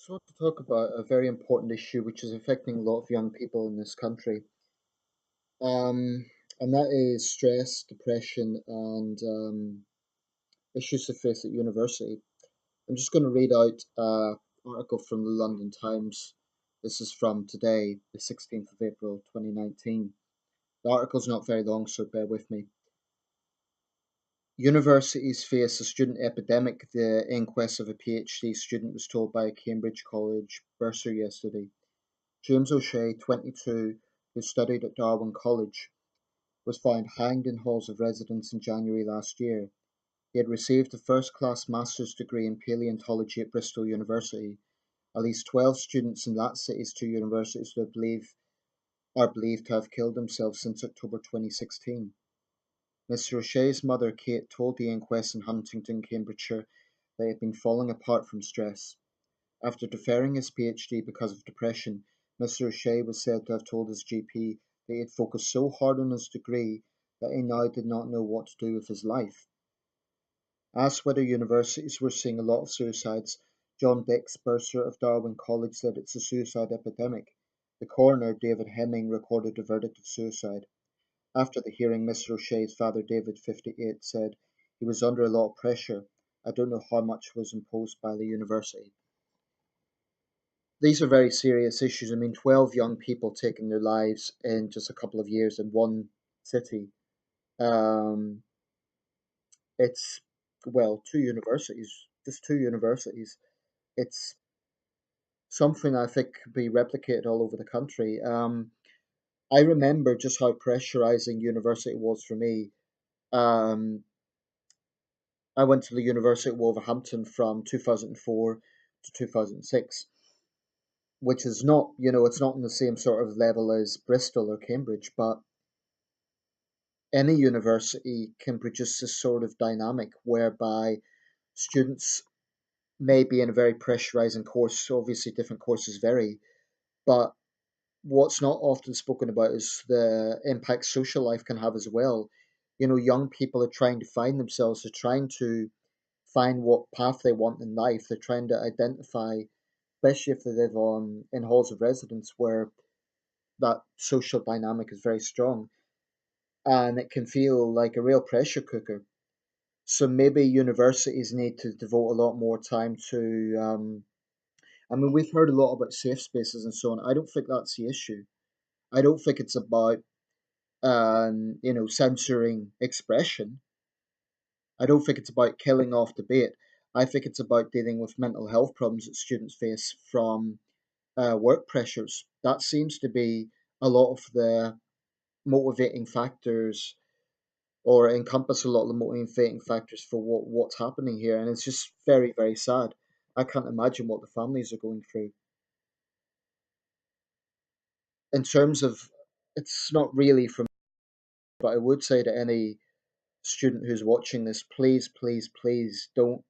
So, I want to talk about a very important issue which is affecting a lot of young people in this country, um, and that is stress, depression, and issues they face at university. I'm just going to read out an article from the London Times. This is from today, the 16th of April, 2019. The article's not very long, so bear with me. Universities face a student epidemic, the inquest of a PhD student was told by a Cambridge College bursar yesterday. James O'Shea, 22, who studied at Darwin College, was found hanged in halls of residence in January last year. He had received a first-class master's degree in paleontology at Bristol University. At least 12 students in that city's two universities are believed to have killed themselves since October 2016. Mr. O'Shea's mother, Kate, told the inquest in Huntingdon, Cambridgeshire, that he had been falling apart from stress. After deferring his PhD because of depression, Mr. O'Shea was said to have told his GP that he had focused so hard on his degree that he now did not know what to do with his life. Asked whether universities were seeing a lot of suicides, John Dix, bursar of Darwin College, said it's a suicide epidemic. The coroner, David Hemming, recorded a verdict of suicide. After the hearing, Mr. O'Shea's father, David, 58, said he was under a lot of pressure. I don't know how much was imposed by the university. These are very serious issues. I mean, 12 young people taking their lives in just a couple of years in one city. Um, it's, well, two universities, just two universities. It's something I think could be replicated all over the country. I remember just how pressurizing university was for me. Um, I went to the University of Wolverhampton from 2004 to 2006, which is not, it's not on the same sort of level as Bristol or Cambridge, but any university can produce this sort of dynamic whereby students may be in a very pressurizing course. So obviously, different courses vary, but what's not often spoken about is the impact social life can have as well. Young people are trying to find themselves, they're trying to find what path they want in life, they're trying to identify, especially if they live on in halls of residence where that social dynamic is very strong, and it can feel like a real pressure cooker. So maybe universities need to devote a lot more time to. I mean, we've heard a lot about safe spaces and so on. I don't think that's the issue. I don't think it's about censoring expression. I don't think it's about killing off debate. I think it's about dealing with mental health problems that students face from work pressures. That seems to be a lot of the motivating factors, or encompass a lot of the motivating factors for what's happening here, and it's just very very sad. I can't imagine what the families are going through. In terms of, it's not really from, but I would say to any student who's watching this, please please please don't,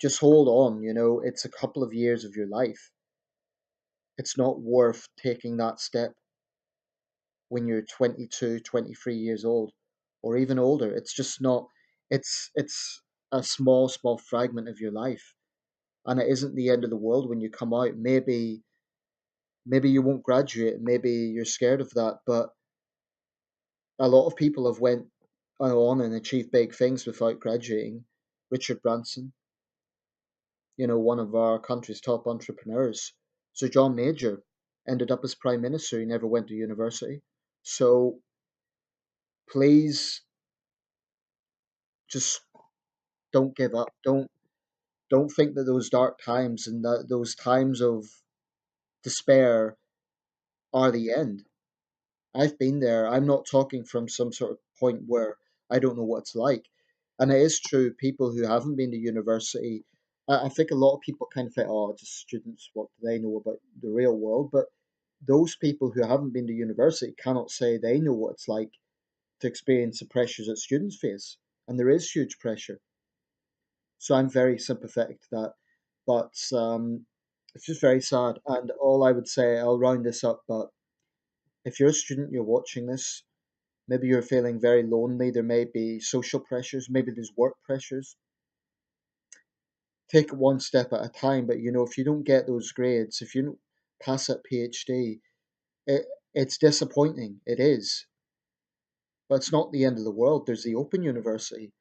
just hold on. It's a couple of years of your life. It's not worth taking that step when you're 22, 23 years old, or even older. It's just not. It's a small fragment of your life, and it isn't the end of the world when you come out. Maybe you won't graduate, maybe you're scared of that, but a lot of people have went on and achieved big things without graduating. Richard Branson, one of our country's top entrepreneurs. Sir John Major ended up as prime minister. He never went to university. So please, just don't give up. Don't think that those dark times and that those times of despair are the end. I've been there. I'm not talking from some sort of point where I don't know what it's like. And it is true, people who haven't been to university, I think a lot of people kind of think, oh, just students, what do they know about the real world? But those people who haven't been to university cannot say they know what it's like to experience the pressures that students face. And there is huge pressure. So I'm very sympathetic to that. But it's just very sad. And all I would say, I'll round this up, but if you're a student, you're watching this, maybe you're feeling very lonely. There may be social pressures, maybe there's work pressures. take it one step at a time. But if you don't get those grades, if you don't pass that PhD, it's disappointing. It is, but it's not the end of the world. There's the Open University.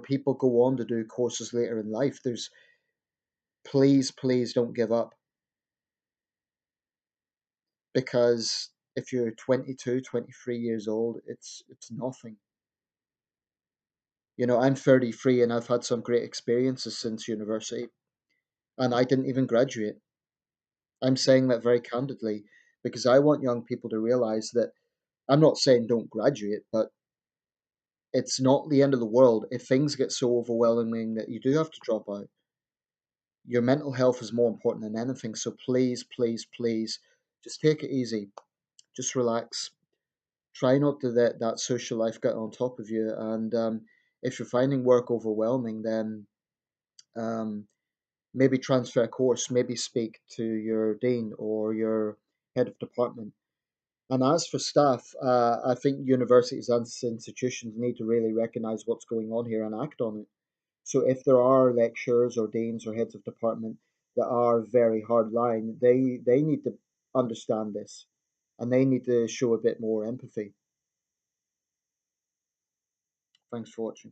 People go on to do courses later in life. Please, please don't give up, because if you're 22, 23 years old, it's nothing. I'm 33 and I've had some great experiences since university, and I didn't even graduate. I'm saying that very candidly because I want young people to realize that I'm not saying don't graduate, but it's not the end of the world if things get so overwhelming that you do have to drop out. Your mental health is more important than anything. So please, please, please, just take it easy. Just relax. Try not to let that social life get on top of you. And if you're finding work overwhelming, then um, maybe transfer a course, maybe speak to your dean or your head of department. And as for staff, I think universities and institutions need to really recognize what's going on here and act on it. So if there are lecturers or deans or heads of department that are very hard line, they need to understand this, and they need to show a bit more empathy. Thanks for watching.